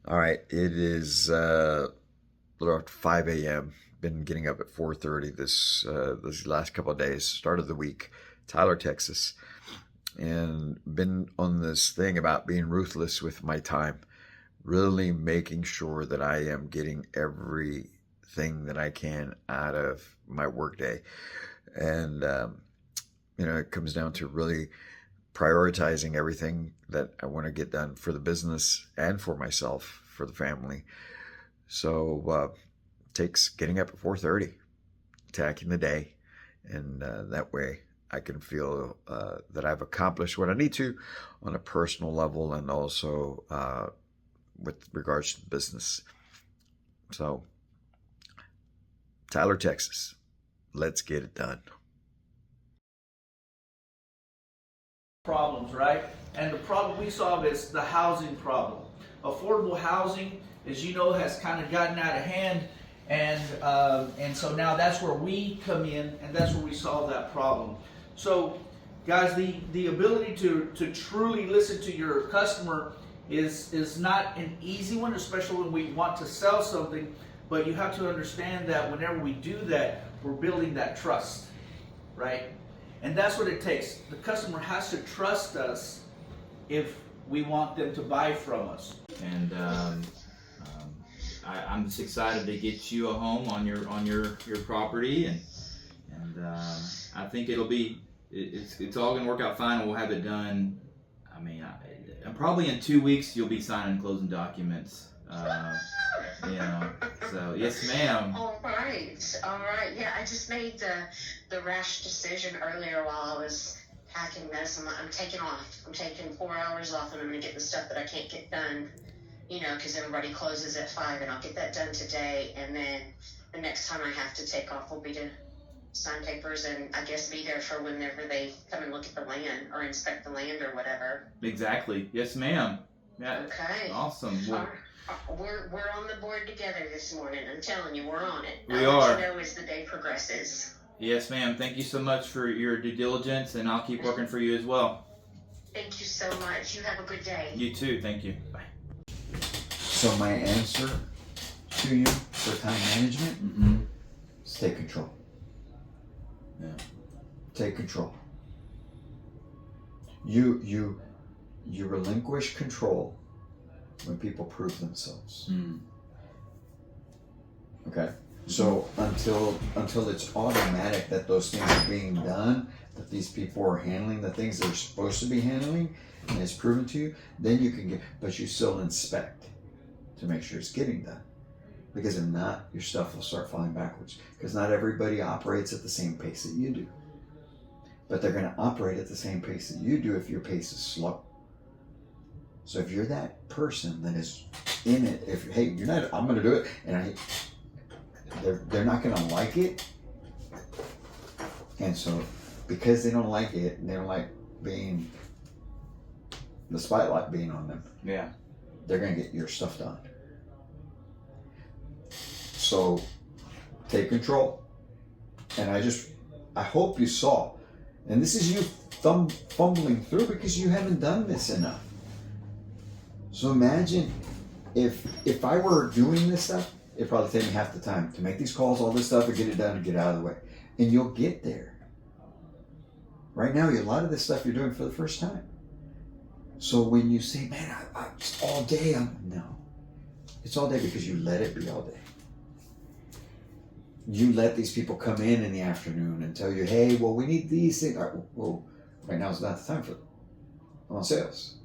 All right, it is a little after 5 a.m. Been getting up at 4:30 this last couple of days. Start of the week, Tyler, Texas, and been on this thing about being ruthless with my time, really making sure that I am getting everything that I can out of my workday, and it comes down to really prioritizing everything that I want to get done for the business and for myself, for the family. So takes getting up at 4:30, attacking the day, and that way I can feel that I've accomplished what I need to on a personal level and also with regards to the business. So, Tyler, Texas, let's get it done. Problems, right? And the problem we solve is the housing problem. Affordable housing, as you know, has kind of gotten out of hand, and so now that's where we come in, and that's where we solve that problem. So, guys, the ability to truly listen to your customer is not an easy one, especially when we want to sell something. But you have to understand that whenever we do that, we're building that trust, right? And that's what it takes. The customer has to trust us if we want them to buy from us. And I'm just excited to get you a home on your property, and I think it's all gonna work out fine, and we'll have it done. I mean, probably in 2 weeks you'll be signing closing documents. So yes, ma'am. All right. Yeah, I just made the rash decision earlier while I was packing this. I'm taking off. I'm taking 4 hours off, and I'm gonna get the stuff that I can't get done. Because everybody closes at 5, and I'll get that done today. And then the next time I have to take off will be to sign papers and I guess be there for whenever they come and look at the land or inspect the land or whatever. Exactly. Yes, ma'am. Yeah. Okay. Awesome. Well, we're on the board together this morning. I'm telling you, we're on it. We I'll are. let you know as the day progresses. Yes, ma'am. Thank you so much for your due diligence, and I'll keep working for you as well. Thank you so much. You have a good day. You too. Thank you. Bye. So my answer to you for time management is take control. Yeah. Take control. You relinquish control when people prove themselves. Okay? So until it's automatic that those things are being done, that these people are handling the things they're supposed to be handling, and it's proven to you, then you can but you still inspect to make sure it's getting done. Because if not, your stuff will start falling backwards. Because not everybody operates at the same pace that you do. But they're going to operate at the same pace that you do if your pace is slow. So if you're that person that is in it, you're not, I'm going to do it, and they're not going to like it. And so because they don't like it, and they don't like being, the spotlight being on them. Yeah. They're going to get your stuff done. So take control. And I hope you saw, and this is you fumbling through because you haven't done this enough. So imagine if I were doing this stuff, it'd probably take me half the time to make these calls, all this stuff, and get it done and get out of the way. And you'll get there. Right now, a lot of this stuff you're doing for the first time. So when you say, man, I just all day, no. It's all day because you let it be all day. You let these people come in the afternoon and tell you, hey, well, we need these things. Right, well, right now is not the time for them. I'm on sales.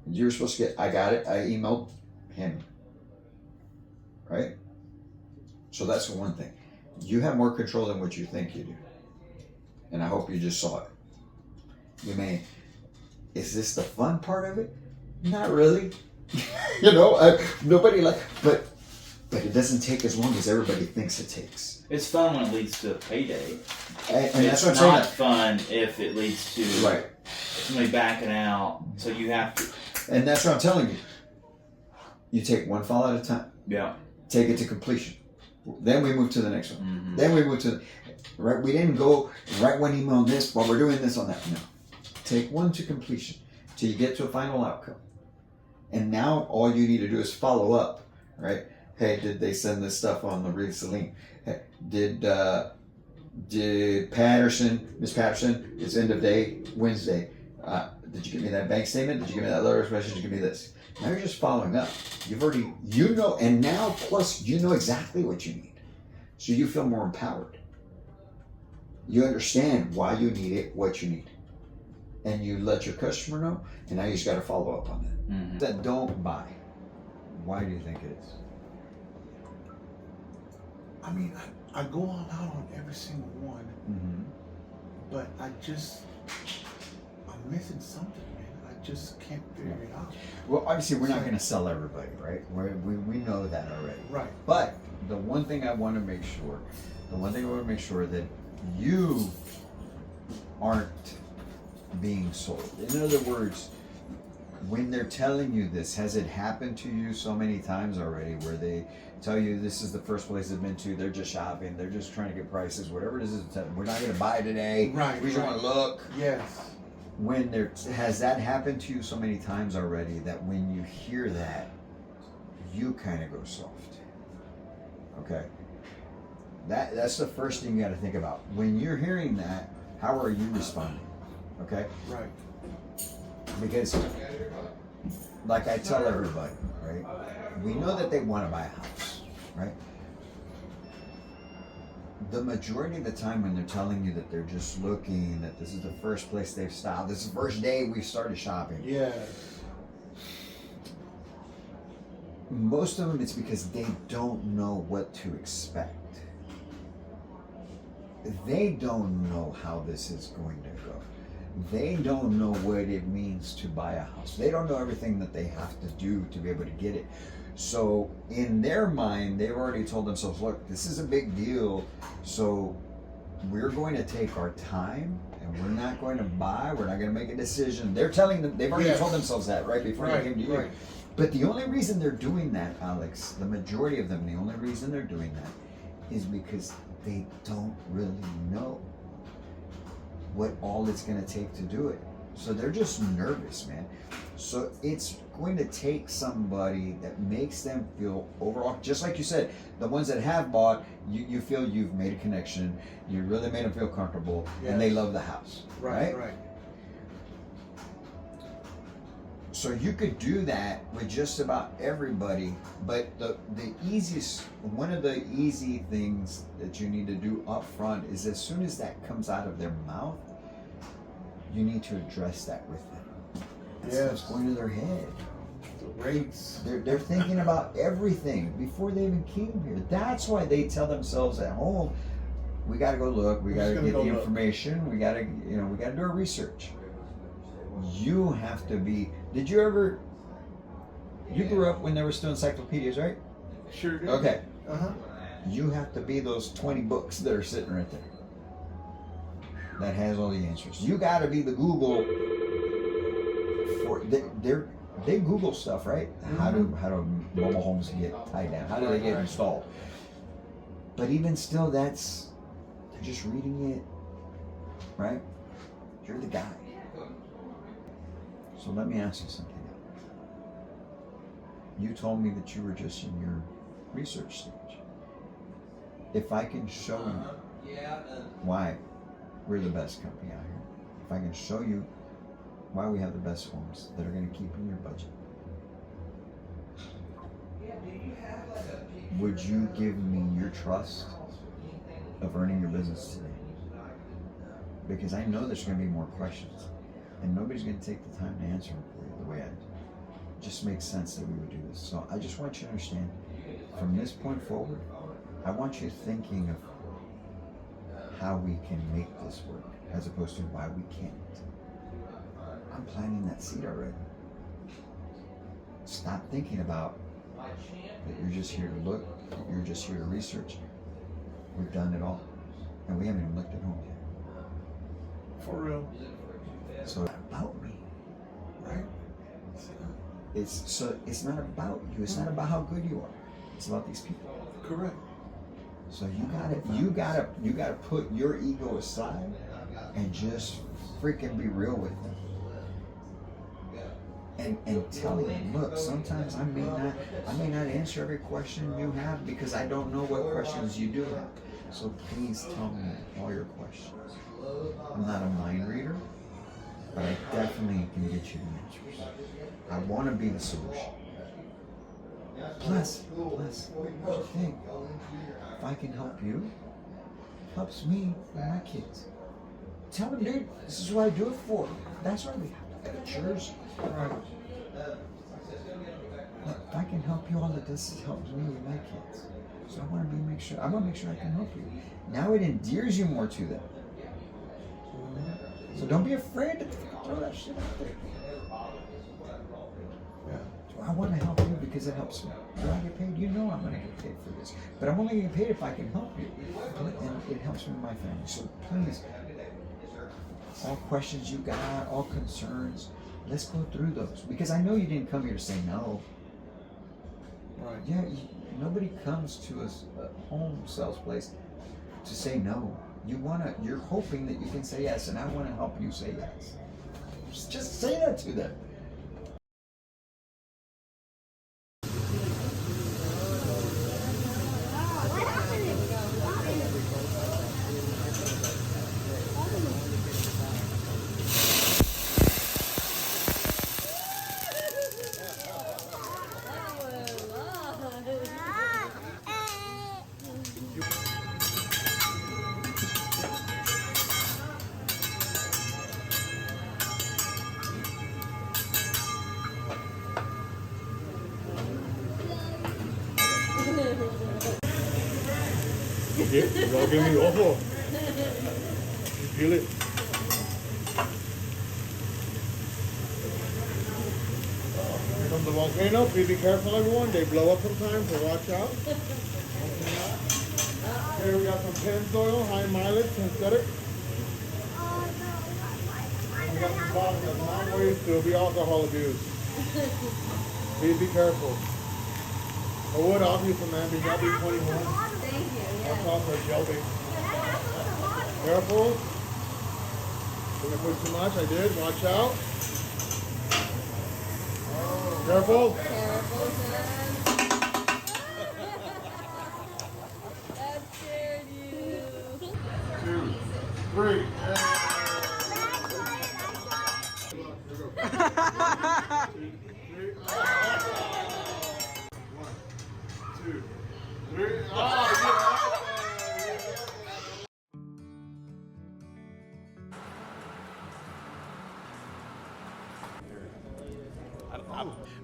You're supposed to I got it, I emailed him. Right? So that's one thing. You have more control than what you think you do. And I hope you just saw it. Is this the fun part of it? Not really. Nobody but it doesn't take as long as everybody thinks it takes. It's fun when it leads to a payday. And that's what I'm it's saying. not fun if it leads to right. somebody backing out. So you have to. And that's what I'm telling you. You take one file at a time. Yeah. Take it to completion. Then we move to the next one. Mm-hmm. Then we move to right. We didn't go write one email on this while we're doing this on that. No. Take one to completion till you get to a final outcome. And now all you need to do is follow up, right? Hey, did they send this stuff on the recently? Hey, did Patterson, Miss Patterson, it's end of day Wednesday. Did you give me that bank statement? Did you give me that letter of expression? Did you give me this? Now you're just following up. You've already, you know, and now plus you know exactly what you need. So you feel more empowered. You understand why you need it, what you need. And you let your customer know, and now you just got to follow up on that. Mm-hmm. That don't buy. Why do you think it is? I mean, I go all out on every single one, but I'm missing something, man. I just can't figure it out. Well, obviously, we're not going to sell everybody, right? We know that already. Right. But the one thing I want to make sure that you aren't being sold. In other words, when they're telling you this, has it happened to you so many times already where they tell you this is the first place they've been to, they're just shopping, they're just trying to get prices, whatever it is, we're not going to buy today. Right. We just want to look. Yes. Has that happened to you so many times already that when you hear that, you kind of go soft? Okay. That's the first thing you got to think about. When you're hearing that, how are you responding? Okay? Right. Because, like I tell everybody, right? We know that they want to buy a house, right? The majority of the time when they're telling you that they're just looking, that this is the first place they've stopped, this is the first day we started shopping. Yes. Most of them, it's because they don't know what to expect. They don't know how this is going to go. They don't know what it means to buy a house. They don't know everything that they have to do to be able to get it. So in their mind, they've already told themselves, look, this is a big deal. So we're going to take our time and we're not going to buy. We're not going to make a decision. They're telling them, they've already told themselves that right before they came to you. Right. But the only reason they're doing that, Alex, the majority of them, the only reason they're doing that is because they don't really know what all it's going to take to do it. So they're just nervous, man. So it's going to take somebody that makes them feel overall, just like you said, the ones that have bought, you feel you've made a connection, you really made them feel comfortable, and they love the house. Right? So you could do that with just about everybody, but one of the easy things that you need to do up front is as soon as that comes out of their mouth, you need to address that with them. That's what's going to their head. The rates. They're thinking about everything before they even came here. That's why they tell themselves at home, we got to go look, we got to get the information, we got to do our research. You have to be. Did you ever? You grew up when there were still encyclopedias, right? Sure did. Okay. Uh-huh. You have to be those 20 books that are sitting right there. That has all the answers. You got to be the Google. They Google stuff, right? How do mobile homes get tied down? How do they get installed? But even still, they're just reading it, right? You're the guy. So let me ask you something. You told me that you were just in your research stage. If I can show you why we're the best company out here, if I can show you why we have the best homes that are going to keep in your budget, would you give me your trust of earning your business today? Because I know there's going to be more questions. And nobody's going to take the time to answer them for you the way I do. It just makes sense that we would do this. So I just want you to understand, from this point forward, I want you thinking of how we can make this work, as opposed to why we can't. I'm planting that seed already. Stop thinking about that you're just here to look, that you're just here to research. We've done it all. And we haven't even looked at home yet. For real. So it's about me, right? It's not about you. It's not about how good you are. It's about these people. Correct. So you gotta put your ego aside and just freaking be real with them. and telling them, look, sometimes I may not answer every question you have because I don't know what questions you do have. So please tell me all your questions. I'm not a mind reader, but I definitely can get you the answers. I want to be the solution. Plus, what you think? If I can help you, it helps me and my kids. Tell them, dude, this is what I do it for. That's why we have pictures. Right. If I can help you, all of this helps me and my kids. So I want to make sure I can help you. Now it endears you more to them. So don't be afraid to throw that shit out there. Yeah. So I want to help you because it helps me. Do I get paid? You know I'm going to get paid for this. But I'm only going to get paid if I can help you. And it helps me and my family. So please, all questions you got, all concerns, let's go through those. Because I know you didn't come here to say no. Right. Yeah, nobody comes to a home sales place to say no. You're hoping that you can say yes, and I want to help you say yes. Just say that to them. Yeah, y'all give me ojo. You feel it? Here comes the volcano. Please be careful, everyone. They blow up sometimes, so watch out. Here we got some Pennzoil, high mileage, synthetic. We got some vodka, non-waste, will be alcohol abuse. Please be careful. I would obviously, man, but you gotta be 21. Thank you. That's also Shelby. Careful. Didn't put too much. I did. Watch out. Careful. Careful, son. That scared you. 2, 3.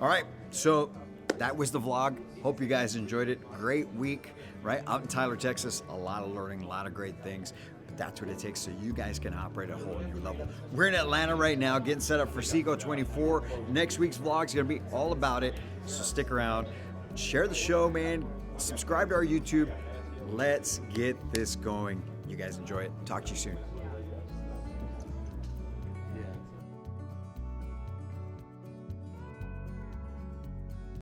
All right, so that was the vlog. Hope you guys enjoyed it. Great week, right? Out in Tyler, Texas. A lot of learning, a lot of great things. But that's what it takes so you guys can operate at a whole new level. We're in Atlanta right now, getting set up for Seco 24. Next week's vlog is going to be all about it. So stick around. Share the show, man. Subscribe to our YouTube. Let's get this going. You guys enjoy it. Talk to you soon.